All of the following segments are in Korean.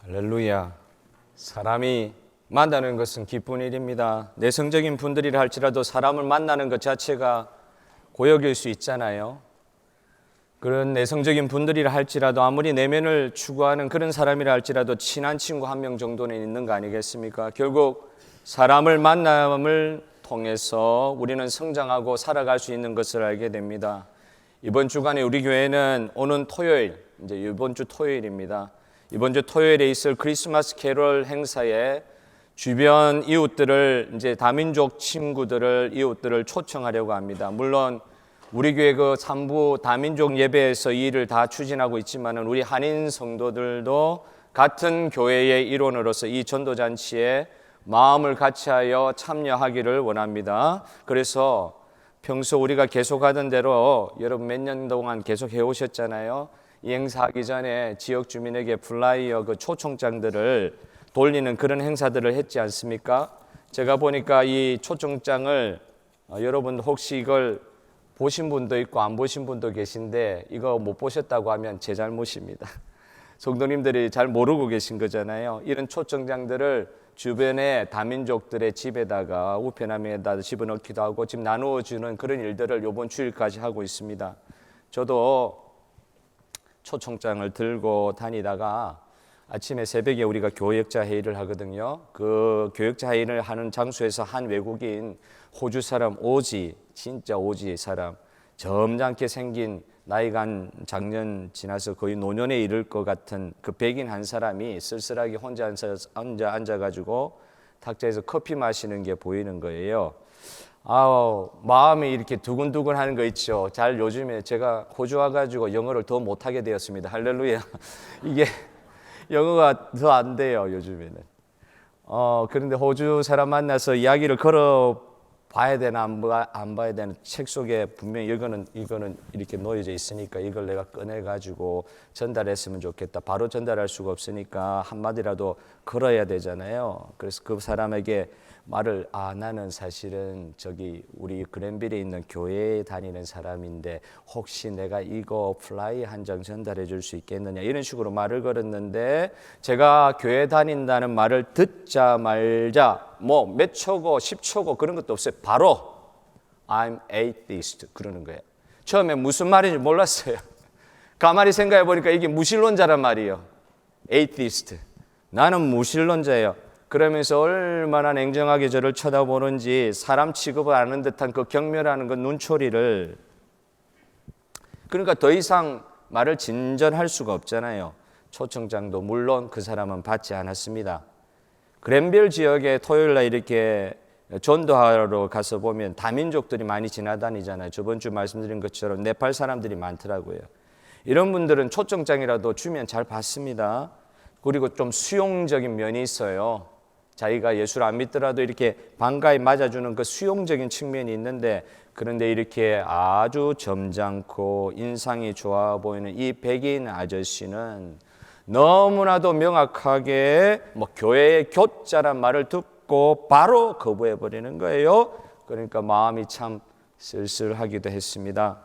할렐루야. 사람이 만나는 것은 기쁜 일입니다. 내성적인 분들이라 할지라도 사람을 만나는 것 자체가 고역일 수 있잖아요. 그런 내성적인 분들이라 할지라도 아무리 내면을 추구하는 그런 사람이라 할지라도 친한 친구 한 명 정도는 있는 거 아니겠습니까? 결국 사람을 만남을 통해서 우리는 성장하고 살아갈 수 있는 것을 알게 됩니다. 이번 주간에 우리 교회는 오는 토요일, 이제 이번 주 토요일입니다. 이번 주 토요일에 있을 크리스마스 캐롤 행사에 주변 이웃들을, 이제 다민족 친구들을, 이웃들을 초청하려고 합니다. 물론 우리 교회 그 3부 다민족 예배에서 이 일을 다 추진하고 있지만은 우리 한인 성도들도 같은 교회의 일원으로서 이 전도잔치에 마음을 같이하여 참여하기를 원합니다. 그래서 평소 우리가 계속하던 대로 여러분 몇 년 동안 계속 해오셨잖아요. 이 행사하기 전에 지역 주민에게 플라이어 그 초청장들을 돌리는 그런 행사들을 했지 않습니까? 제가 보니까 이 초청장을 여러분 혹시 이걸 보신 분도 있고 안 보신 분도 계신데 이거 못 보셨다고 하면 제 잘못입니다. 성도님들이 잘 모르고 계신 거잖아요. 이런 초청장들을 주변의 다민족들의 집에다가 우편함에다 집어넣기도 하고 지금 나누어주는 그런 일들을 이번 주일까지 하고 있습니다. 저도 초청장을 들고 다니다가 아침에 새벽에 우리가 교역자 회의를 하거든요. 그 교역자 회의를 하는 장소에서 한 외국인 호주 사람 오지, 진짜 오지 사람, 점잖게 생긴 나이가 한 작년 지나서 거의 노년에 이를 것 같은 그 백인 한 사람이 쓸쓸하게 혼자 앉아가지고 탁자에서 커피 마시는 게 보이는 거예요. 마음이 이렇게 두근두근 하는 거 있죠. 잘 요즘에 제가 호주 와가지고 영어를 더 못하게 되었습니다. 할렐루야. 이게 영어가 더 안 돼요, 요즘에는. 그런데 호주 사람 만나서 이야기를 걸어 봐야 되나 안 봐야 되나, 책 속에 분명히 이거는 이렇게 놓여져 있으니까 이걸 내가 꺼내가지고 전달했으면 좋겠다. 바로 전달할 수가 없으니까 한마디라도 걸어야 되잖아요. 그래서 그 사람에게 말을, 나는 사실은 저기 우리 그랜빌에 있는 교회에 다니는 사람인데 혹시 내가 이거 플라이 한 장 전달해 줄 수 있겠느냐, 이런 식으로 말을 걸었는데, 제가 교회 다닌다는 말을 듣자 말자 뭐 몇 초고 10초고 그런 것도 없어요. 바로 I'm atheist 그러는 거예요. 처음에 무슨 말인지 몰랐어요. 가만히 생각해 보니까 이게 무신론자란 말이에요. atheist. 나는 무신론자예요. 그러면서 얼마나 냉정하게 저를 쳐다보는지, 사람 취급을 안 하는 듯한 그 경멸하는 그 눈초리를. 그러니까 더 이상 말을 진전할 수가 없잖아요. 초청장도 물론 그 사람은 받지 않았습니다. 그랜빌 지역에 토요일날 이렇게 전도하러 가서 보면 다민족들이 많이 지나다니잖아요. 저번 주 말씀드린 것처럼 네팔 사람들이 많더라고요. 이런 분들은 초청장이라도 주면 잘 받습니다. 그리고 좀 수용적인 면이 있어요. 자기가 예수를 안 믿더라도 이렇게 반가이 맞아주는 그 수용적인 측면이 있는데, 그런데 이렇게 아주 점잖고 인상이 좋아 보이는 이 백인 아저씨는 너무나도 명확하게 교회의 교자란 말을 듣고 바로 거부해 버리는 거예요. 그러니까 마음이 참 쓸쓸하기도 했습니다.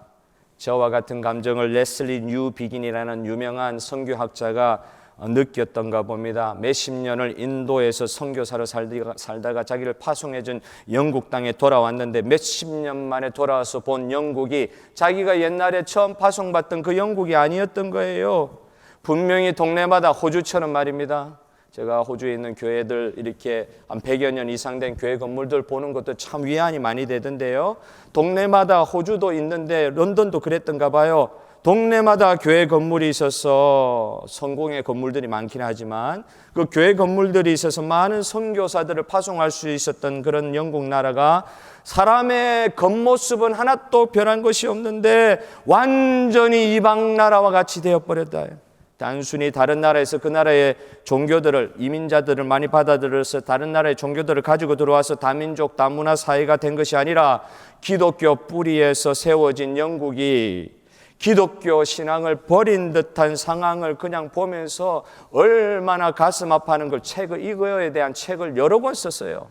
저와 같은 감정을 레슬리 뉴 비긴이라는 유명한 선교학자가 느꼈던가 봅니다. 몇십 년을 인도에서 선교사로 살다가 자기를 파송해준 영국 땅에 돌아왔는데, 몇십 년 만에 돌아와서 본 영국이 자기가 옛날에 처음 파송받던 그 영국이 아니었던 거예요. 분명히 동네마다, 호주처럼 말입니다. 제가 호주에 있는 교회들 이렇게 한 100여 년 이상 된 교회 건물들 보는 것도 참 위안이 많이 되던데요. 동네마다, 호주도 있는데 런던도 그랬던가 봐요. 동네마다 교회 건물이 있어서 성공의 건물들이 많긴 하지만 그 교회 건물들이 있어서 많은 선교사들을 파송할 수 있었던 그런 영국 나라가 사람의 겉모습은 하나도 변한 것이 없는데 완전히 이방 나라와 같이 되어버렸다. 단순히 다른 나라에서 그 나라의 종교들을, 이민자들을 많이 받아들여서 다른 나라의 종교들을 가지고 들어와서 다민족 다문화 사회가 된 것이 아니라 기독교 뿌리에서 세워진 영국이 기독교 신앙을 버린 듯한 상황을 그냥 보면서 얼마나 가슴 아파하는 걸, 이거에 대한 책을 여러 권 썼어요.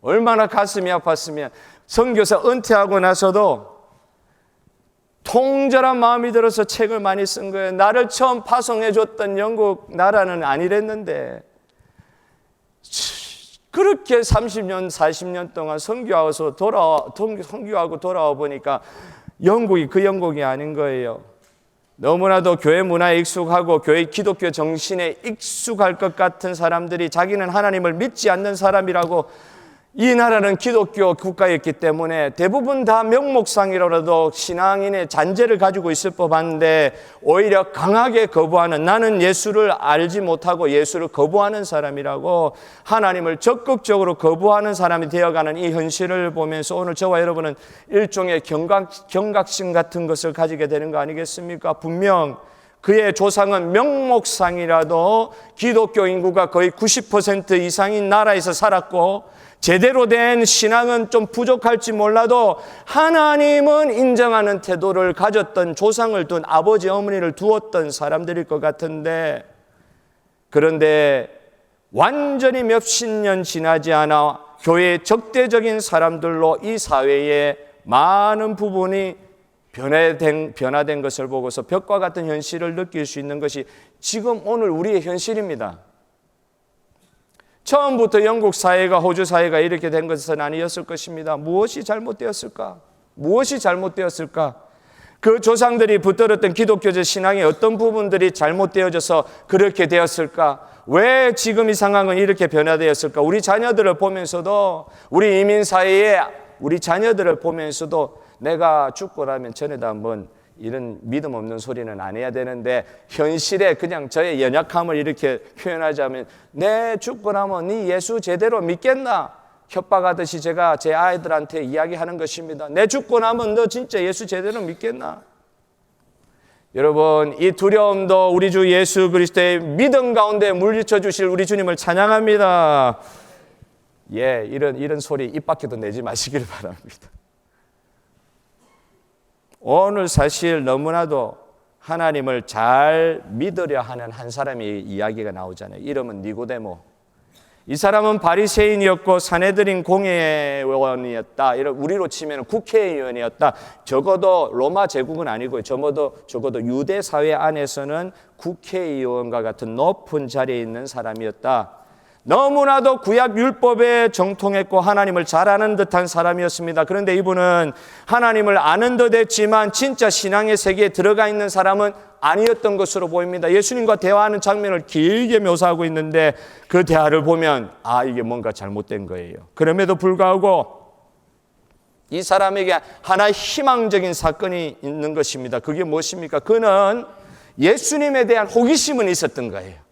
얼마나 가슴이 아팠으면, 선교사 은퇴하고 나서도 통절한 마음이 들어서 책을 많이 쓴 거예요. 나를 처음 파송해 줬던 영국 나라는 아니랬는데 그렇게 30년, 40년 동안 선교하고 돌아와 보니까 영국이 그 영국이 아닌 거예요. 너무나도 교회 문화에 익숙하고 교회 기독교 정신에 익숙할 것 같은 사람들이 자기는 하나님을 믿지 않는 사람이라고, 이 나라는 기독교 국가였기 때문에 대부분 다 명목상이라도 신앙인의 잔재를 가지고 있을 법한데 오히려 강하게 거부하는, 나는 예수를 알지 못하고 예수를 거부하는 사람이라고 하나님을 적극적으로 거부하는 사람이 되어가는 이 현실을 보면서 오늘 저와 여러분은 일종의 경각심 같은 것을 가지게 되는 거 아니겠습니까? 분명 그의 조상은 명목상이라도 기독교 인구가 거의 90% 이상인 나라에서 살았고 제대로 된 신앙은 좀 부족할지 몰라도 하나님은 인정하는 태도를 가졌던, 조상을 둔, 아버지 어머니를 두었던 사람들일 것 같은데, 그런데 완전히 몇십 년 지나지 않아 교회의 적대적인 사람들로 이 사회의 많은 부분이 변화된 것을 보고서 벽과 같은 현실을 느낄 수 있는 것이 지금 오늘 우리의 현실입니다. 처음부터 영국 사회가, 호주 사회가 이렇게 된 것은 아니었을 것입니다. 무엇이 잘못되었을까? 무엇이 잘못되었을까? 그 조상들이 붙들었던 기독교적 신앙의 어떤 부분들이 잘못되어져서 그렇게 되었을까? 왜 지금 이 상황은 이렇게 변화되었을까? 우리 자녀들을 보면서도, 우리 이민 사회에 우리 자녀들을 보면서도 내가 죽고 나면 전에도 한번 이런 믿음 없는 소리는 안 해야 되는데, 현실에 그냥 저의 연약함을 이렇게 표현하자면, 내 죽고 나면 네 예수 제대로 믿겠나? 협박하듯이 제가 제 아이들한테 이야기하는 것입니다. 내 죽고 나면 너 진짜 예수 제대로 믿겠나? 여러분, 이 두려움도 우리 주 예수 그리스도의 믿음 가운데 물리쳐 주실 우리 주님을 찬양합니다. 예, 이런 소리 입 밖에도 내지 마시길 바랍니다. 오늘 사실 너무나도 하나님을 잘 믿으려 하는 한 사람의 이야기가 나오잖아요. 이름은 니고데모. 이 사람은 바리새인이었고 사내들인 공회의원이었다. 우리로 치면 국회의원이었다. 적어도 로마 제국은 아니고요. 적어도 유대 사회 안에서는 국회의원과 같은 높은 자리에 있는 사람이었다. 너무나도 구약 율법에 정통했고 하나님을 잘 아는 듯한 사람이었습니다. 그런데 이분은 하나님을 아는 듯 했지만 진짜 신앙의 세계에 들어가 있는 사람은 아니었던 것으로 보입니다. 예수님과 대화하는 장면을 길게 묘사하고 있는데 그 대화를 보면 이게 뭔가 잘못된 거예요. 그럼에도 불구하고 이 사람에게 하나의 희망적인 사건이 있는 것입니다. 그게 무엇입니까? 그는 예수님에 대한 호기심은 있었던 거예요.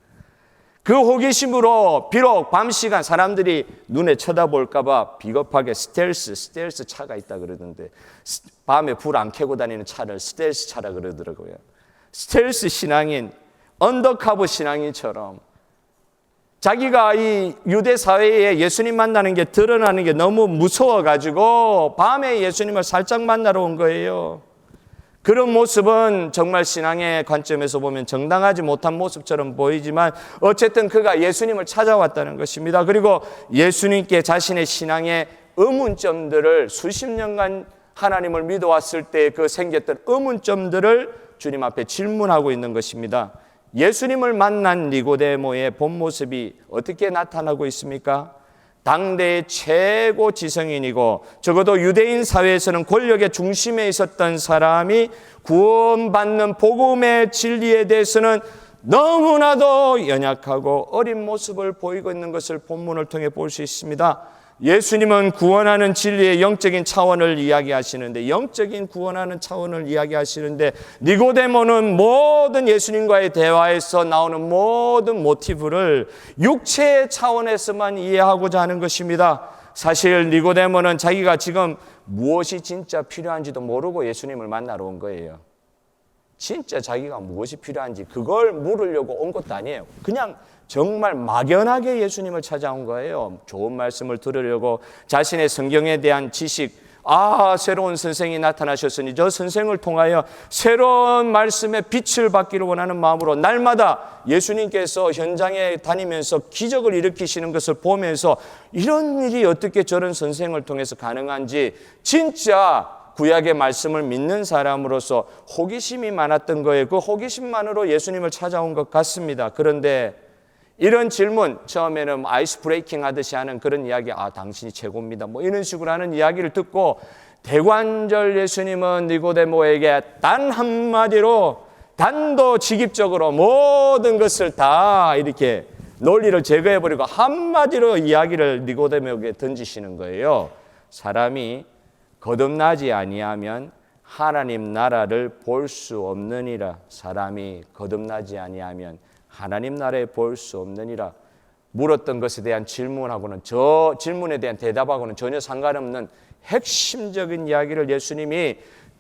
그 호기심으로 비록 밤 시간 사람들이 눈에 쳐다볼까 봐 비겁하게 스텔스 차가 있다 그러던데, 밤에 불 안 켜고 다니는 차를 스텔스 차라 그러더라고요. 스텔스 신앙인, 언더커버 신앙인처럼 자기가 이 유대 사회에 예수님 만나는 게 드러나는 게 너무 무서워가지고 밤에 예수님을 살짝 만나러 온 거예요. 그런 모습은 정말 신앙의 관점에서 보면 정당하지 못한 모습처럼 보이지만 어쨌든 그가 예수님을 찾아왔다는 것입니다. 그리고 예수님께 자신의 신앙의 의문점들을, 수십 년간 하나님을 믿어왔을 때 그 생겼던 의문점들을 주님 앞에 질문하고 있는 것입니다. 예수님을 만난 니고데모의 본 모습이 어떻게 나타나고 있습니까? 당대의 최고 지성인이고 적어도 유대인 사회에서는 권력의 중심에 있었던 사람이 구원받는 복음의 진리에 대해서는 너무나도 연약하고 어린 모습을 보이고 있는 것을 본문을 통해 볼 수 있습니다. 예수님은 구원하는 진리의 영적인 차원을 이야기하시는데, 영적인 구원하는 차원을 이야기하시는데, 니고데모는 모든 예수님과의 대화에서 나오는 모든 모티브를 육체의 차원에서만 이해하고자 하는 것입니다. 사실 니고데모는 자기가 지금 무엇이 진짜 필요한지도 모르고 예수님을 만나러 온 거예요. 진짜 자기가 무엇이 필요한지 그걸 물으려고 온 것도 아니에요. 그냥 정말 막연하게 예수님을 찾아온 거예요. 좋은 말씀을 들으려고, 자신의 성경에 대한 지식, 새로운 선생이 나타나셨으니 저 선생을 통하여 새로운 말씀의 빛을 받기를 원하는 마음으로 날마다 예수님께서 현장에 다니면서 기적을 일으키시는 것을 보면서 이런 일이 어떻게 저런 선생을 통해서 가능한지 진짜 구약의 말씀을 믿는 사람으로서 호기심이 많았던 거예요. 그 호기심만으로 예수님을 찾아온 것 같습니다. 그런데 이런 질문, 처음에는 아이스 브레이킹 하듯이 하는 그런 이야기, 당신이 최고입니다, 뭐 이런 식으로 하는 이야기를 듣고 대관절 예수님은 니고데모에게 단 한마디로 단도직입적으로 모든 것을 다 이렇게 논리를 제거해버리고 한마디로 이야기를 니고데모에게 던지시는 거예요. 사람이 거듭나지 아니하면 하나님 나라를 볼 수 없느니라. 사람이 거듭나지 아니하면 하나님 나라에 볼 수 없느니라. 물었던 것에 대한 질문하고는, 저 질문에 대한 대답하고는 전혀 상관없는 핵심적인 이야기를 예수님이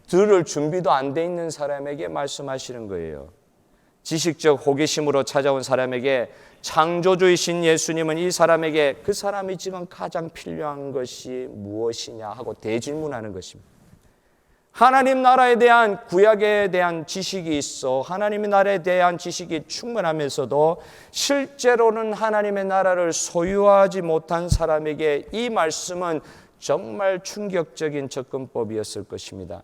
들을 준비도 안 돼 있는 사람에게 말씀하시는 거예요. 지식적 호기심으로 찾아온 사람에게 창조주이신 예수님은 이 사람에게 그 사람이 지금 가장 필요한 것이 무엇이냐 하고 대질문하는 것입니다. 하나님 나라에 대한, 구약에 대한 지식이 있어 하나님의 나라에 대한 지식이 충분하면서도 실제로는 하나님의 나라를 소유하지 못한 사람에게 이 말씀은 정말 충격적인 접근법이었을 것입니다.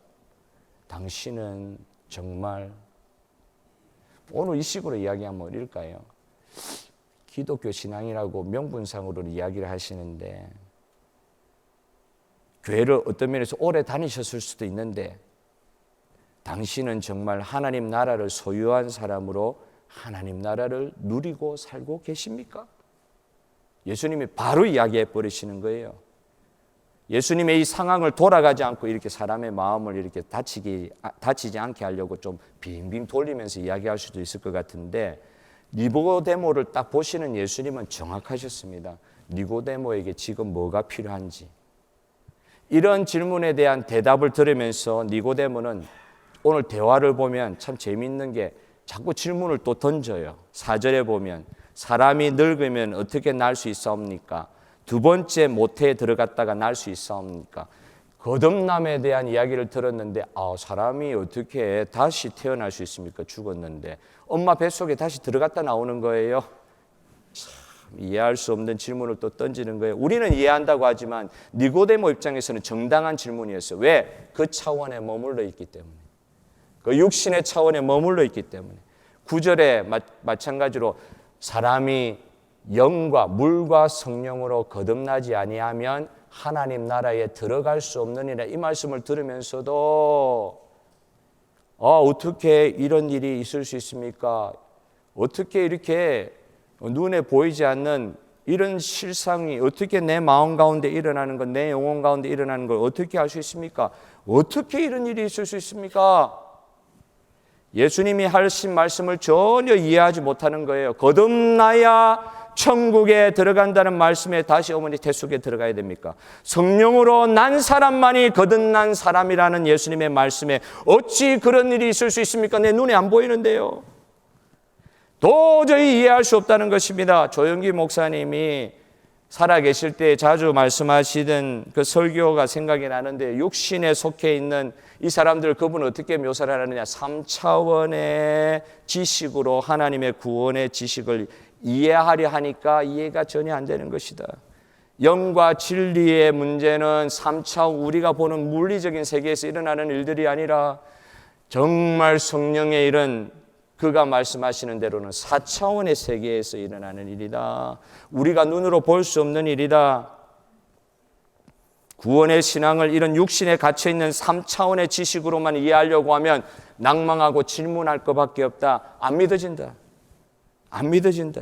당신은 정말, 오늘 이 식으로 이야기하면 어떨까요? 기독교 신앙이라고 명분상으로 이야기를 하시는데, 교회를 어떤 면에서 오래 다니셨을 수도 있는데, 당신은 정말 하나님 나라를 소유한 사람으로 하나님 나라를 누리고 살고 계십니까? 예수님이 바로 이야기해 버리시는 거예요. 예수님의 이 상황을 돌아가지 않고 이렇게 사람의 마음을 이렇게 다치지 않게 하려고 좀 빙빙 돌리면서 이야기할 수도 있을 것 같은데, 니고데모를 딱 보시는 예수님은 정확하셨습니다. 니고데모에게 지금 뭐가 필요한지. 이런 질문에 대한 대답을 들으면서 니고데모는 오늘 대화를 보면 참 재미있는 게 자꾸 질문을 또 던져요. 4절에 보면 사람이 늙으면 어떻게 날 수 있사옵니까? 두 번째 모태에 들어갔다가 날 수 있사옵니까? 거듭남에 대한 이야기를 들었는데 사람이 어떻게 다시 태어날 수 있습니까? 죽었는데 엄마 뱃속에 다시 들어갔다 나오는 거예요. 참 이해할 수 없는 질문을 또 던지는 거예요. 우리는 이해한다고 하지만 니고데모 입장에서는 정당한 질문이었어요. 왜? 그 차원에 머물러 있기 때문에, 그 육신의 차원에 머물러 있기 때문에. 9절에 마찬가지로 사람이 영과 물과 성령으로 거듭나지 아니하면 하나님 나라에 들어갈 수 없느니라. 이 말씀을 들으면서도 어떻게 이런 일이 있을 수 있습니까? 어떻게 이렇게 눈에 보이지 않는 이런 실상이 어떻게 내 마음 가운데 일어나는 것, 내 영혼 가운데 일어나는 걸 어떻게 알 수 있습니까? 어떻게 이런 일이 있을 수 있습니까? 예수님이 하신 말씀을 전혀 이해하지 못하는 거예요. 거듭나야 천국에 들어간다는 말씀에 다시 어머니 태속에 들어가야 됩니까? 성령으로 난 사람만이 거듭난 사람이라는 예수님의 말씀에 어찌 그런 일이 있을 수 있습니까? 내 눈에 안 보이는데요. 도저히 이해할 수 없다는 것입니다. 조영기 목사님이 살아계실 때 자주 말씀하시던 그 설교가 생각이 나는데, 육신에 속해 있는 이 사람들, 그분은 어떻게 묘사를 하느냐, 3차원의 지식으로 하나님의 구원의 지식을 이해하려 하니까 이해가 전혀 안 되는 것이다. 영과 진리의 문제는 3차원, 우리가 보는 물리적인 세계에서 일어나는 일들이 아니라 정말 성령의 일은 그가 말씀하시는 대로는 4차원의 세계에서 일어나는 일이다. 우리가 눈으로 볼 수 없는 일이다. 구원의 신앙을 이런 육신에 갇혀있는 3차원의 지식으로만 이해하려고 하면 낭망하고 질문할 것밖에 없다. 안 믿어진다. 안 믿어진다.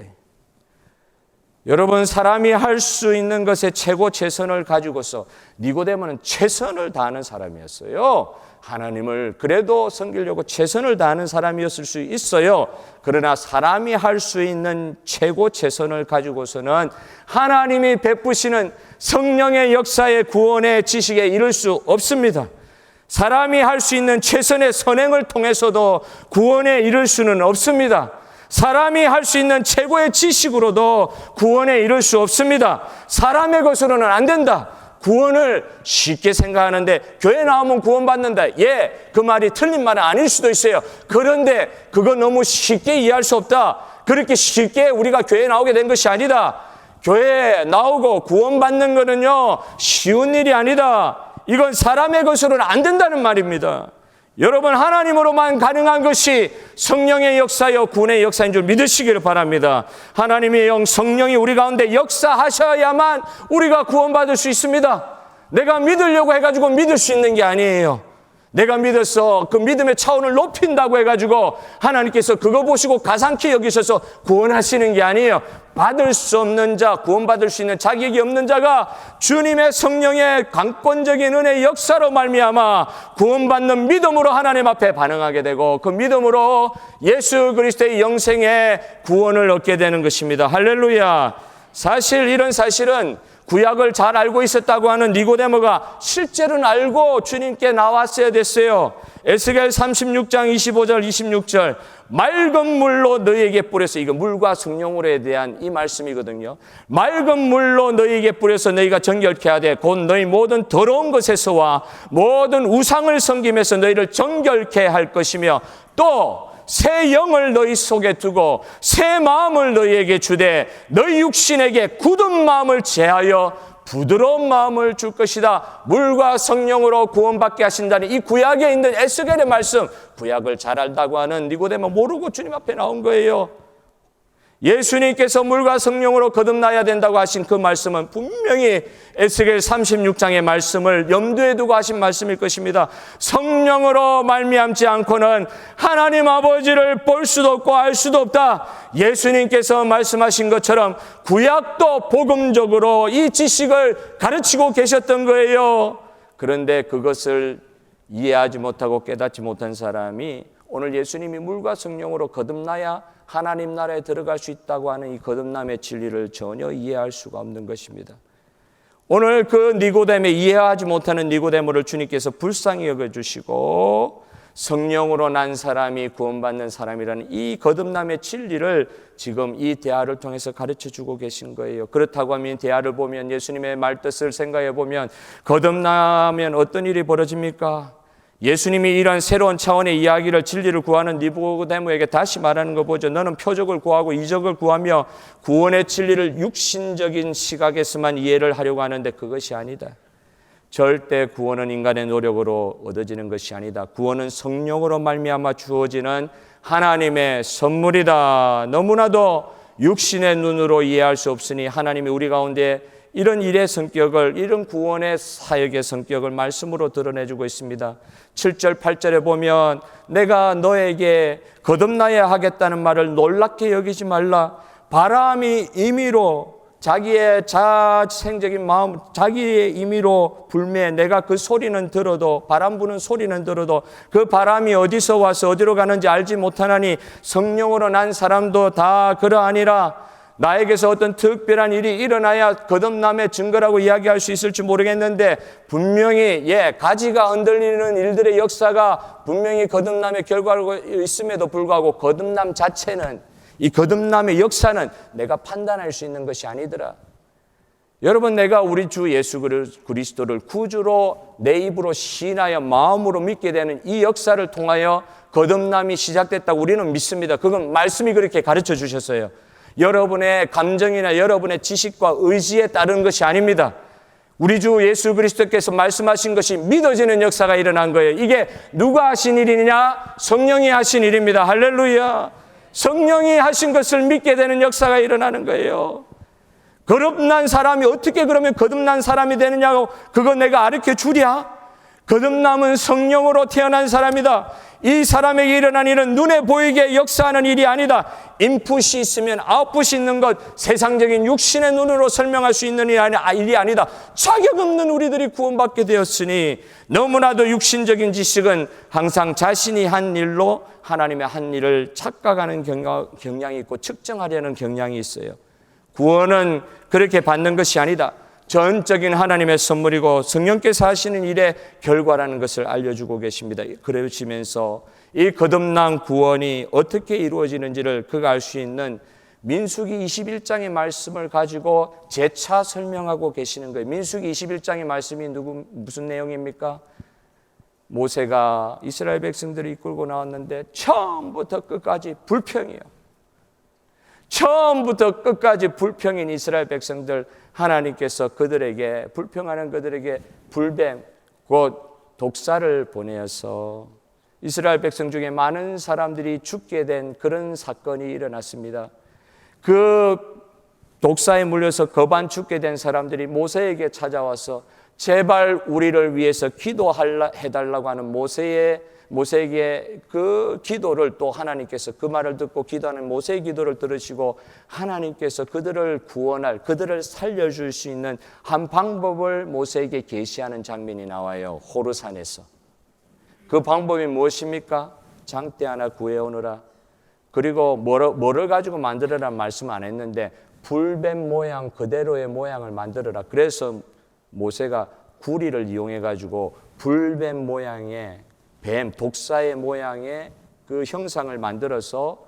여러분, 사람이 할 수 있는 것에 최고 최선을 가지고서 니고데모는 최선을 다하는 사람이었어요. 하나님을 그래도 섬기려고 최선을 다하는 사람이었을 수 있어요. 그러나 사람이 할 수 있는 최고 최선을 가지고서는 하나님이 베푸시는 성령의 역사의 구원의 지식에 이를 수 없습니다. 사람이 할 수 있는 최선의 선행을 통해서도 구원에 이를 수는 없습니다. 사람이 할 수 있는 최고의 지식으로도 구원에 이를 수 없습니다. 사람의 것으로는 안 된다. 구원을 쉽게 생각하는데 교회 나오면 구원받는다. 그 말이 틀린 말은 아닐 수도 있어요. 그런데 그거 너무 쉽게 이해할 수 없다. 그렇게 쉽게 우리가 교회 나오게 된 것이 아니다. 교회 나오고 구원받는 거는요, 쉬운 일이 아니다. 이건 사람의 것으로는 안 된다는 말입니다. 여러분, 하나님으로만 가능한 것이 성령의 역사요 구원의 역사인 줄 믿으시기를 바랍니다. 하나님의 영 성령이 우리 가운데 역사하셔야만 우리가 구원받을 수 있습니다. 내가 믿으려고 해가지고 믿을 수 있는 게 아니에요. 내가 믿어서 그 믿음의 차원을 높인다고 해가지고 하나님께서 그거 보시고 가상키 여기셔서 구원하시는 게 아니에요. 받을 수 없는 자, 구원받을 수 있는 자격이 없는 자가 주님의 성령의 강권적인 은혜의 역사로 말미암아 구원받는 믿음으로 하나님 앞에 반응하게 되고 그 믿음으로 예수 그리스도의 영생의 구원을 얻게 되는 것입니다. 할렐루야. 사실 이런 사실은 구약을 잘 알고 있었다고 하는 니고데모가 실제로는 알고 주님께 나왔어야 됐어요. 에스겔 36장 25절 26절 맑은 물로 너희에게 뿌려서, 이거 물과 성령으로에 대한 이 말씀이거든요. 맑은 물로 너희에게 뿌려서 너희가 정결케 하되 곧 너희 모든 더러운 것에서와 모든 우상을 섬김에서 너희를 정결케 할 것이며 또 새 영을 너희 속에 두고 새 마음을 너희에게 주되 너희 육신에게 굳은 마음을 제하여 부드러운 마음을 줄 것이다. 물과 성령으로 구원받게 하신다는 이 구약에 있는 에스겔의 말씀, 구약을 잘 알다고 하는 니고데모 모르고 주님 앞에 나온 거예요. 예수님께서 물과 성령으로 거듭나야 된다고 하신 그 말씀은 분명히 에스겔 36장의 말씀을 염두에 두고 하신 말씀일 것입니다. 성령으로 말미암지 않고는 하나님 아버지를 볼 수도 없고 알 수도 없다. 예수님께서 말씀하신 것처럼 구약도 복음적으로 이 지식을 가르치고 계셨던 거예요. 그런데 그것을 이해하지 못하고 깨닫지 못한 사람이 오늘 예수님이 물과 성령으로 거듭나야 하나님 나라에 들어갈 수 있다고 하는 이 거듭남의 진리를 전혀 이해할 수가 없는 것입니다. 오늘 그 니고데모, 이해하지 못하는 니고데모를 주님께서 불쌍히 여겨주시고 성령으로 난 사람이 구원받는 사람이라는 이 거듭남의 진리를 지금 이 대화를 통해서 가르쳐주고 계신 거예요. 그렇다고 하면 대화를 보면 예수님의 말뜻을 생각해 보면 거듭나면 어떤 일이 벌어집니까? 예수님이 이런 새로운 차원의 이야기를, 진리를 구하는 니고데모에게 다시 말하는 거 보죠. 너는 표적을 구하고 이적을 구하며 구원의 진리를 육신적인 시각에서만 이해를 하려고 하는데 그것이 아니다. 절대 구원은 인간의 노력으로 얻어지는 것이 아니다. 구원은 성령으로 말미암아 주어지는 하나님의 선물이다. 너무나도 육신의 눈으로 이해할 수 없으니 하나님이 우리 가운데 이런 일의 성격을, 이런 구원의 사역의 성격을 말씀으로 드러내주고 있습니다. 7절 8절에 보면 내가 너에게 거듭나야 하겠다는 말을 놀랍게 여기지 말라. 바람이 임의로 자기의 자생적인 마음, 자기의 임의로 불매, 내가 그 소리는 들어도, 바람 부는 소리는 들어도 그 바람이 어디서 와서 어디로 가는지 알지 못하나니 성령으로 난 사람도 다 그러하니라. 나에게서 어떤 특별한 일이 일어나야 거듭남의 증거라고 이야기할 수 있을지 모르겠는데 분명히 가지가 흔들리는 일들의 역사가 분명히 거듭남의 결과로 있음에도 불구하고 거듭남 자체는, 이 거듭남의 역사는 내가 판단할 수 있는 것이 아니더라. 여러분, 내가 우리 주 예수 그리스도를 구주로 내 입으로 시인하여 마음으로 믿게 되는 이 역사를 통하여 거듭남이 시작됐다고 우리는 믿습니다. 그건 말씀이 그렇게 가르쳐 주셨어요. 여러분의 감정이나 여러분의 지식과 의지에 따른 것이 아닙니다. 우리 주 예수 그리스도께서 말씀하신 것이 믿어지는 역사가 일어난 거예요. 이게 누가 하신 일이냐? 성령이 하신 일입니다. 할렐루야. 성령이 하신 것을 믿게 되는 역사가 일어나는 거예요. 거듭난 사람이 어떻게 그러면 거듭난 사람이 되느냐고 그거 내가 가르쳐 주랴? 거듭남은 성령으로 태어난 사람이다. 이 사람에게 일어난 일은 눈에 보이게 역사하는 일이 아니다. 인풋이 있으면 아웃풋이 있는 것, 세상적인 육신의 눈으로 설명할 수 있는 일이 아니다. 자격 없는 우리들이 구원받게 되었으니 너무나도 육신적인 지식은 항상 자신이 한 일로 하나님의 한 일을 착각하는 경향이 있고 측정하려는 경향이 있어요. 구원은 그렇게 받는 것이 아니다. 전적인 하나님의 선물이고 성령께서 하시는 일의 결과라는 것을 알려주고 계십니다. 그러시면서 이 거듭난 구원이 어떻게 이루어지는지를 그가 알 수 있는 민수기 21장의 말씀을 가지고 재차 설명하고 계시는 거예요. 민수기 21장의 말씀이 무슨 내용입니까? 모세가 이스라엘 백성들을 이끌고 나왔는데 처음부터 끝까지 불평이에요. 처음부터 끝까지 불평인 이스라엘 백성들, 하나님께서 그들에게, 불평하는 그들에게 불뱀, 곧 독사를 보내어서 이스라엘 백성 중에 많은 사람들이 죽게 된 그런 사건이 일어났습니다. 그 독사에 물려서 거반 죽게 된 사람들이 모세에게 찾아와서 제발 우리를 위해서 기도해달라고 하는 모세에게 그 기도를 또 하나님께서 그 말을 듣고 기도하는 모세의 기도를 들으시고 하나님께서 그들을 구원할, 그들을 살려줄 수 있는 한 방법을 모세에게 계시하는 장면이 나와요. 호르산에서. 그 방법이 무엇입니까? 장대 하나 구해오느라. 그리고 뭐를 가지고 만들어라 말씀 안 했는데 불뱀 모양 그대로의 모양을 만들어라. 그래서 모세가 구리를 이용해 가지고 불뱀 모양의 뱀, 독사의 모양의 그 형상을 만들어서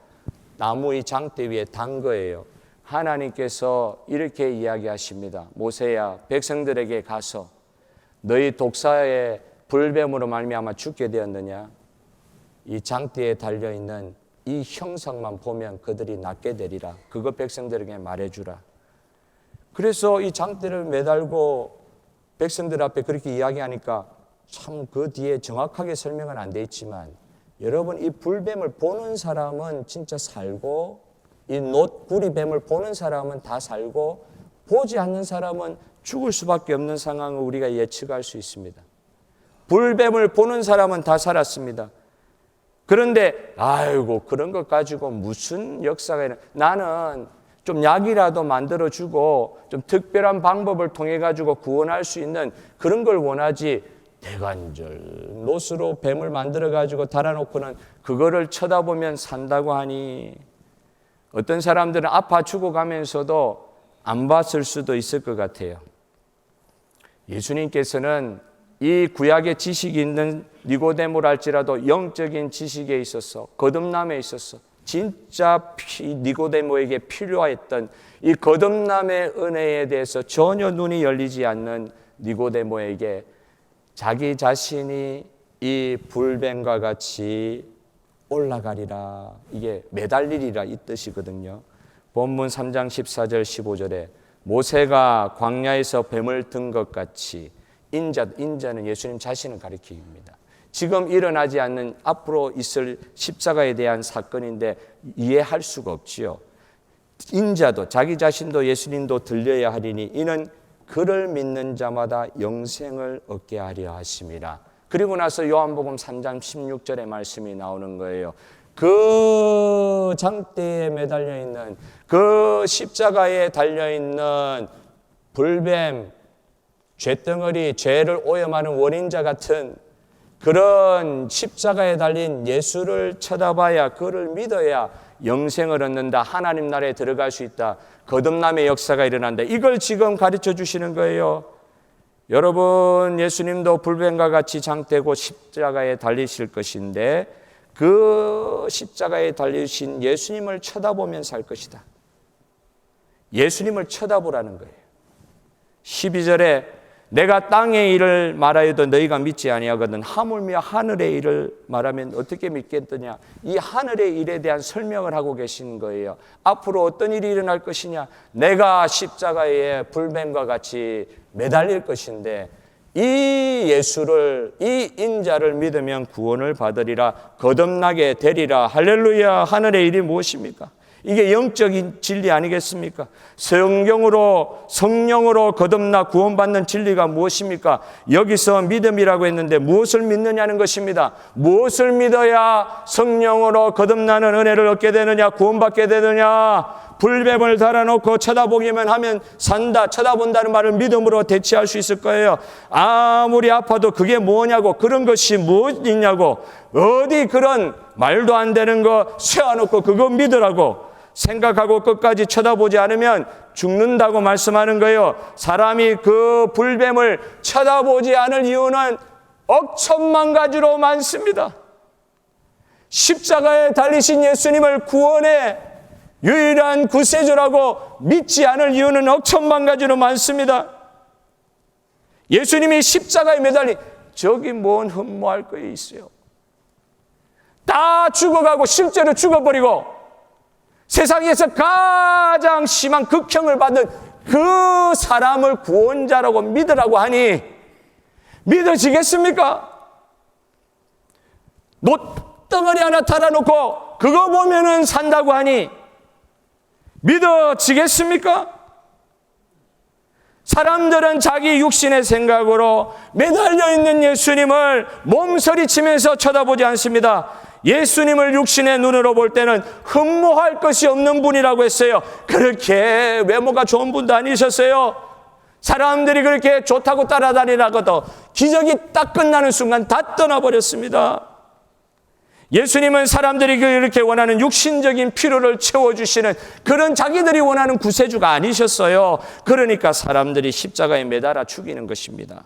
나무의 장대 위에 단 거예요. 하나님께서 이렇게 이야기하십니다. 모세야, 백성들에게 가서 너희 독사의 불뱀으로 말미암아 죽게 되었느냐? 이 장대에 달려있는 이 형상만 보면 그들이 낫게 되리라. 그거 백성들에게 말해주라. 그래서 이 장대를 매달고 백성들 앞에 그렇게 이야기하니까 참 그 뒤에 정확하게 설명은 안 돼 있지만 여러분 이 불뱀을 보는 사람은 진짜 살고 이 구리뱀을 보는 사람은 다 살고 보지 않는 사람은 죽을 수밖에 없는 상황을 우리가 예측할 수 있습니다. 불뱀을 보는 사람은 다 살았습니다. 그런데 아이고 그런 것 가지고 무슨 역사가 있나. 나는 좀 약이라도 만들어주고 좀 특별한 방법을 통해 가지고 구원할 수 있는 그런 걸 원하지 대관절 노스로 뱀을 만들어 가지고 달아놓고는 그거를 쳐다보면 산다고 하니 어떤 사람들은 아파 죽어가면서도 안 봤을 수도 있을 것 같아요. 예수님께서는 이 구약의 지식이 있는 니고데모랄지라도 영적인 지식에 있어서 거듭남에 있어서 진짜 니고데모에게 필요했던 이 거듭남의 은혜에 대해서 전혀 눈이 열리지 않는 니고데모에게 자기 자신이 이 불뱀과 같이 올라가리라, 이게 매달리리라 이 뜻이거든요. 본문 3장 14절 15절에 모세가 광야에서 뱀을 든 것 같이 인자는 예수님 자신을 가리킵니다. 지금 일어나지 않는 앞으로 있을 십자가에 대한 사건인데 이해할 수가 없지요. 인자도 자기 자신도 예수님도 들려야 하리니 이는 그를 믿는 자마다 영생을 얻게 하려 하심이라. 그리고 나서 요한복음 3장 16절의 말씀이 나오는 거예요. 그 장대에 매달려 있는 그 십자가에 달려 있는 불뱀, 죄덩어리, 죄를 오염하는 원인자 같은 그런 십자가에 달린 예수를 쳐다봐야 그를 믿어야 영생을 얻는다. 하나님 나라에 들어갈 수 있다. 거듭남의 역사가 일어난다. 이걸 지금 가르쳐 주시는 거예요. 여러분, 예수님도 불뱀과 같이 장대고 십자가에 달리실 것인데 그 십자가에 달리신 예수님을 쳐다보면 살 것이다. 예수님을 쳐다보라는 거예요. 12절에 내가 땅의 일을 말하여도 너희가 믿지 아니하거든 하물며 하늘의 일을 말하면 어떻게 믿겠느냐. 이 하늘의 일에 대한 설명을 하고 계신 거예요. 앞으로 어떤 일이 일어날 것이냐. 내가 십자가에 불뱀과 같이 매달릴 것인데 이 예수를, 이 인자를 믿으면 구원을 받으리라, 거듭나게 되리라. 할렐루야. 하늘의 일이 무엇입니까? 이게 영적인 진리 아니겠습니까? 성령으로 거듭나 구원받는 진리가 무엇입니까? 여기서 믿음이라고 했는데 무엇을 믿느냐는 것입니다. 무엇을 믿어야 성령으로 거듭나는 은혜를 얻게 되느냐, 구원받게 되느냐. 불뱀을 달아놓고 쳐다보기만 하면 산다. 쳐다본다는 말을 믿음으로 대체할 수 있을 거예요. 아무리 아파도 그게 뭐냐고, 그런 것이 무엇이냐고, 어디 그런 말도 안 되는 거 세워놓고 그거 믿으라고 생각하고 끝까지 쳐다보지 않으면 죽는다고 말씀하는 거예요. 사람이 그 불뱀을 쳐다보지 않을 이유는 억천만 가지로 많습니다. 십자가에 달리신 예수님을 구원의 유일한 구세주라고 믿지 않을 이유는 억천만 가지로 많습니다. 예수님이 십자가에 매달린 저기 뭔 흠모할 거 있어요. 다 죽어가고 실제로 죽어버리고 세상에서 가장 심한 극형을 받는 그 사람을 구원자라고 믿으라고 하니 믿어지겠습니까? 놋덩어리 하나 달아놓고 그거 보면은 산다고 하니 믿어지겠습니까? 사람들은 자기 육신의 생각으로 매달려 있는 예수님을 몸서리치면서 쳐다보지 않습니다. 예수님을 육신의 눈으로 볼 때는 흠모할 것이 없는 분이라고 했어요. 그렇게 외모가 좋은 분도 아니셨어요. 사람들이 그렇게 좋다고 따라다니라고도 기적이 딱 끝나는 순간 다 떠나버렸습니다. 예수님은 사람들이 그렇게 원하는 육신적인 필요를 채워주시는 그런 자기들이 원하는 구세주가 아니셨어요. 그러니까 사람들이 십자가에 매달아 죽이는 것입니다.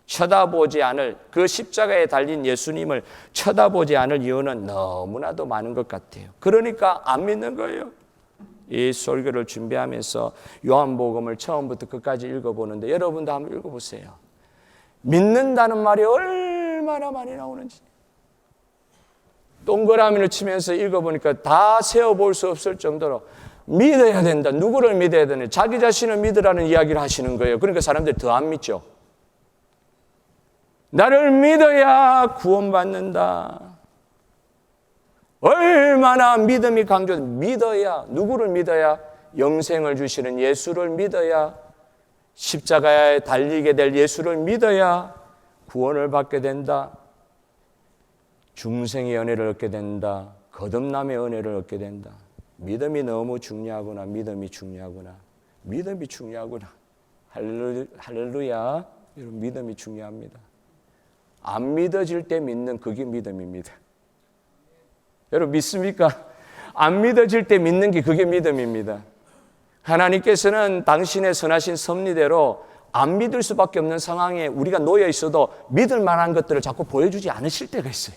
쳐다보지 않을, 그 십자가에 달린 예수님을 쳐다보지 않을 이유는 너무나도 많은 것 같아요. 그러니까 안 믿는 거예요. 이 설교를 준비하면서 요한복음을 처음부터 끝까지 읽어보는데 여러분도 한번 읽어보세요. 믿는다는 말이 얼마나 많이 나오는지. 동그라미를 치면서 읽어보니까 다 세어볼 수 없을 정도로 믿어야 된다. 누구를 믿어야 되냐. 자기 자신을 믿으라는 이야기를 하시는 거예요. 그러니까 사람들이 더 안 믿죠. 나를 믿어야 구원받는다. 얼마나 믿음이 강조, 믿어야, 누구를 믿어야? 영생을 주시는 예수를 믿어야, 십자가에 달리게 될 예수를 믿어야 구원을 받게 된다. 중생의 은혜를 얻게 된다. 거듭남의 은혜를 얻게 된다. 믿음이 너무 중요하구나. 믿음이 중요하구나. 믿음이 중요하구나. 할렐루야. 여러분, 믿음이 중요합니다. 안 믿어질 때 믿는 그게 믿음입니다. 여러분 믿습니까? 안 믿어질 때 믿는 게 그게 믿음입니다. 하나님께서는 당신의 선하신 섭리대로 안 믿을 수밖에 없는 상황에 우리가 놓여 있어도 믿을 만한 것들을 자꾸 보여주지 않으실 때가 있어요.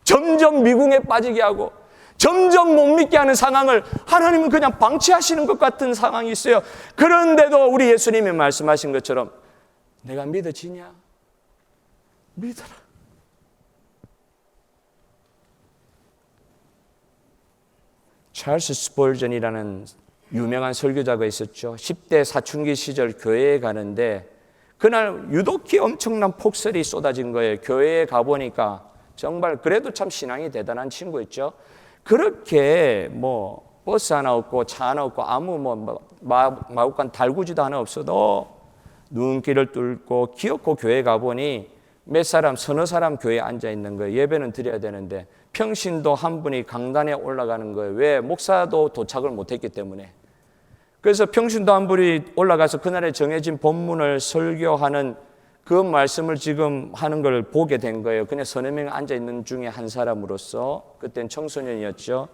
점점 미궁에 빠지게 하고 점점 못 믿게 하는 상황을 하나님은 그냥 방치하시는 것 같은 상황이 있어요. 그런데도 우리 예수님이 말씀하신 것처럼 내가 믿어지냐? 믿어라. 찰스 스폴전이라는 유명한 설교자가 있었죠. 10대 사춘기 시절 교회에 가는데 그날 유독히 엄청난 폭설이 쏟아진 거예요. 교회에 가보니까 정말 그래도 참 신앙이 대단한 친구였죠. 그렇게 버스 하나 없고 차 하나 없고 아무 마구간 달구지도 하나 없어도 눈길을 뚫고 기어코 교회에 가보니 몇 사람, 서너 사람 교회에 앉아 있는 거예요. 예배는 드려야 되는데 평신도 한 분이 강단에 올라가는 거예요. 왜? 목사도 도착을 못했기 때문에. 그래서 평신도 한 분이 올라가서 그날에 정해진 본문을 설교하는 그 말씀을 지금 하는 걸 보게 된 거예요. 그냥 서너 명 앉아 있는 중에 한 사람으로서. 그땐 청소년이었죠.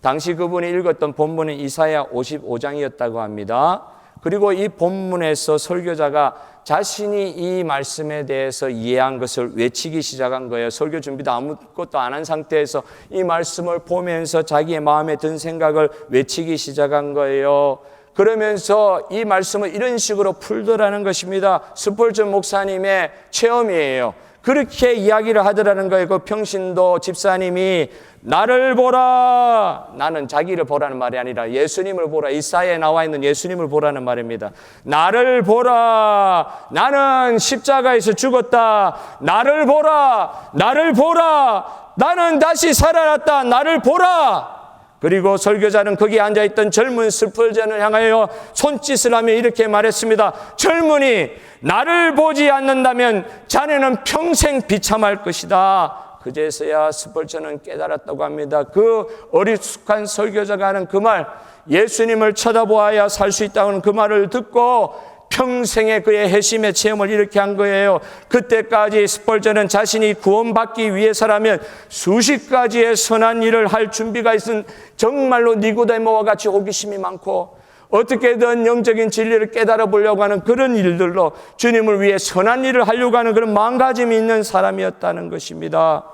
당시 그분이 읽었던 본문은 이사야 55장이었다고 합니다. 그리고 이 본문에서 설교자가 자신이 이 말씀에 대해서 이해한 것을 외치기 시작한 거예요. 설교 준비도 아무것도 안 한 상태에서 이 말씀을 보면서 자기의 마음에 든 생각을 외치기 시작한 거예요. 그러면서 이 말씀을 이런 식으로 풀더라는 것입니다. 스폴전 목사님의 체험이에요. 그렇게 이야기를 하더라는 거예요. 그 평신도 집사님이 나를 보라. 나는 자기를 보라는 말이 아니라 예수님을 보라. 이사야에 나와 있는 예수님을 보라는 말입니다. 나를 보라. 나는 십자가에서 죽었다. 나를 보라. 나를 보라. 나는 다시 살아났다. 나를 보라. 그리고 설교자는 거기에 앉아있던 젊은 스폴전을 향하여 손짓을 하며 이렇게 말했습니다. 젊은이, 나를 보지 않는다면 자네는 평생 비참할 것이다. 그제서야 스폴전은 깨달았다고 합니다. 그 어리숙한 설교자가 하는 그 말, 예수님을 쳐다보아야 살 수 있다는 그 말을 듣고 평생의 그의 회심의 체험을 이렇게 한 거예요. 그때까지 스폴전은 자신이 구원받기 위해서라면 수십 가지의 선한 일을 할 준비가 있은 정말로 니고데모와 같이 호기심이 많고 어떻게든 영적인 진리를 깨달아 보려고 하는 그런 일들로 주님을 위해 선한 일을 하려고 하는 그런 마음가짐이 있는 사람이었다는 것입니다.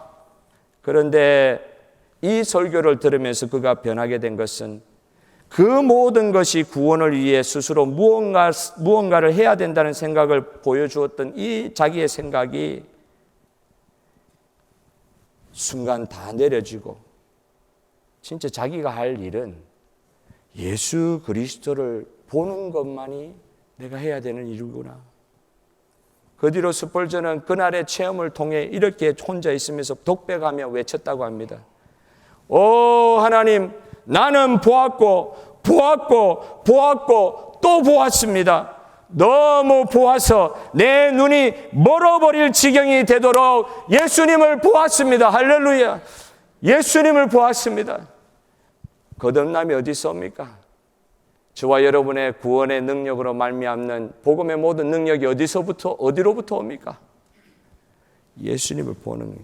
그런데 이 설교를 들으면서 그가 변하게 된 것은 그 모든 것이 구원을 위해 스스로 무언가를 해야 된다는 생각을 보여주었던 이 자기의 생각이 순간 다 내려지고 진짜 자기가 할 일은 예수 그리스도를 보는 것만이 내가 해야 되는 일이구나. 그 뒤로 스펄전은 그날의 체험을 통해 이렇게 혼자 있으면서 독백하며 외쳤다고 합니다. 오 하나님, 나는 보았고 또 보았습니다. 너무 보아서 내 눈이 멀어버릴 지경이 되도록 예수님을 보았습니다. 할렐루야. 예수님을 보았습니다. 거듭남이 어디 있습니까? 저와 여러분의 구원의 능력으로 말미암는 복음의 모든 능력이 어디로부터 옵니까? 예수님을 보는 거예요.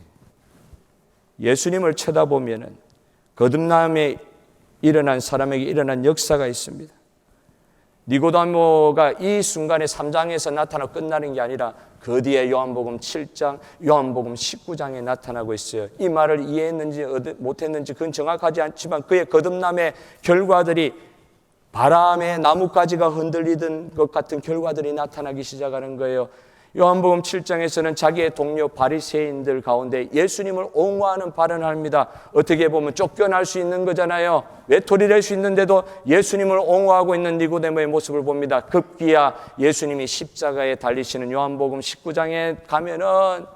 예수님을 쳐다보면은 거듭남에 일어난 사람에게 일어난 역사가 있습니다. 니고데모가 이 순간에 3장에서 나타나고 끝나는 게 아니라 그 뒤에 요한복음 7장, 요한복음 19장에 나타나고 있어요. 이 말을 이해했는지 못했는지 그건 정확하지 않지만 그의 거듭남의 결과들이 바람에 나뭇가지가 흔들리던 것 같은 결과들이 나타나기 시작하는 거예요. 요한복음 7장에서는 자기의 동료 바리새인들 가운데 예수님을 옹호하는 발언을 합니다. 어떻게 보면 쫓겨날 수 있는 거잖아요. 외톨이 될 수 있는데도 예수님을 옹호하고 있는 니고데모의 모습을 봅니다. 급기야 예수님이 십자가에 달리시는 요한복음 19장에 가면은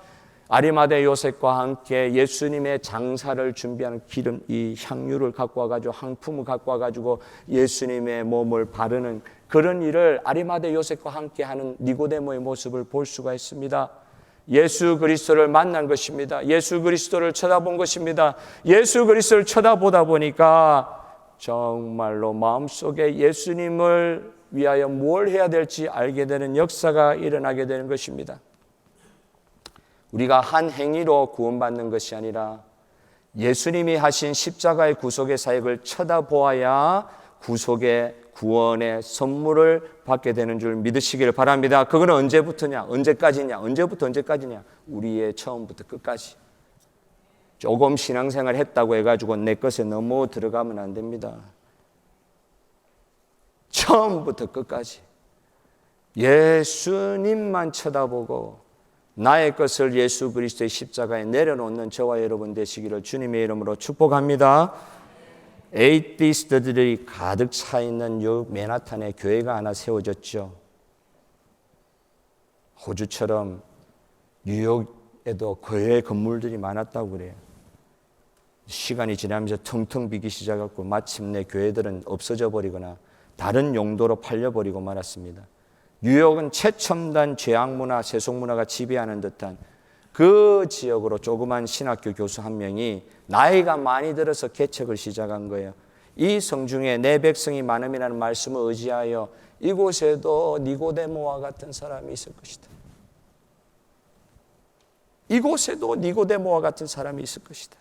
아리마대 요셉과 함께 예수님의 장사를 준비하는 기름, 이 향유를 갖고 와가지고 향품을 갖고 와가지고 예수님의 몸을 바르는 그런 일을 아리마대 요셉과 함께 하는 니고데모의 모습을 볼 수가 있습니다. 예수 그리스도를 만난 것입니다. 예수 그리스도를 쳐다본 것입니다. 예수 그리스도를 쳐다보다 보니까 정말로 마음속에 예수님을 위하여 뭘 해야 될지 알게 되는 역사가 일어나게 되는 것입니다. 우리가 한 행위로 구원받는 것이 아니라 예수님이 하신 십자가의 구속의 사역을 쳐다보아야 구속의 구원의 선물을 받게 되는 줄 믿으시길 바랍니다. 그건 언제부터냐? 언제까지냐? 언제부터 언제까지냐? 우리의 처음부터 끝까지. 조금 신앙생활 했다고 해가지고 내 것에 너무 들어가면 안 됩니다. 처음부터 끝까지 예수님만 쳐다보고 나의 것을 예수 그리스도의 십자가에 내려놓는 저와 여러분 되시기를 주님의 이름으로 축복합니다. 에이티스트들이 가득 차 있는 요 맨하탄에 교회가 하나 세워졌죠. 호주처럼 뉴욕에도 교회 건물들이 많았다고 그래요. 시간이 지나면서 텅텅 비기 시작했고 마침내 교회들은 없어져 버리거나 다른 용도로 팔려버리고 말았습니다. 뉴욕은 최첨단 죄악문화, 세속문화가 지배하는 듯한 그 지역으로 조그만 신학교 교수 한 명이 나이가 많이 들어서 개척을 시작한 거예요. 이 성중에 내 백성이 많음이라는 말씀을 의지하여 이곳에도 니고데모와 같은 사람이 있을 것이다. 이곳에도 니고데모와 같은 사람이 있을 것이다.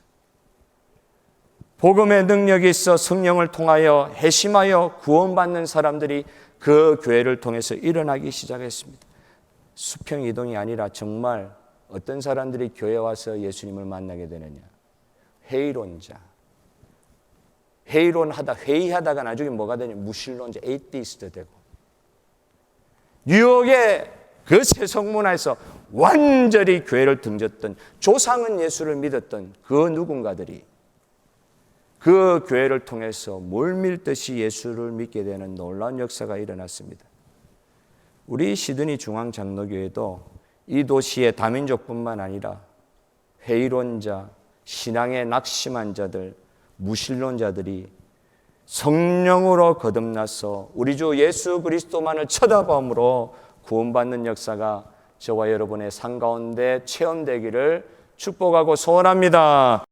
복음의 능력이 있어 성령을 통하여 회심하여 구원받는 사람들이 그 교회를 통해서 일어나기 시작했습니다. 수평 이동이 아니라 정말 어떤 사람들이 교회 와서 예수님을 만나게 되느냐. 회의론자. 회의하다가 나중에 뭐가 되냐. 무신론자, 에이티스트 되고. 뉴욕의 그 세속문화에서 완전히 교회를 등졌던 조상은 예수를 믿었던 그 누군가들이 그 교회를 통해서 물밀듯이 예수를 믿게 되는 놀라운 역사가 일어났습니다. 우리 시드니 중앙장로교회도 이 도시의 다민족뿐만 아니라 회의론자, 신앙에 낙심한 자들, 무신론자들이 성령으로 거듭나서 우리 주 예수 그리스도만을 쳐다봄으로 구원받는 역사가 저와 여러분의 삶 가운데 체험되기를 축복하고 소원합니다.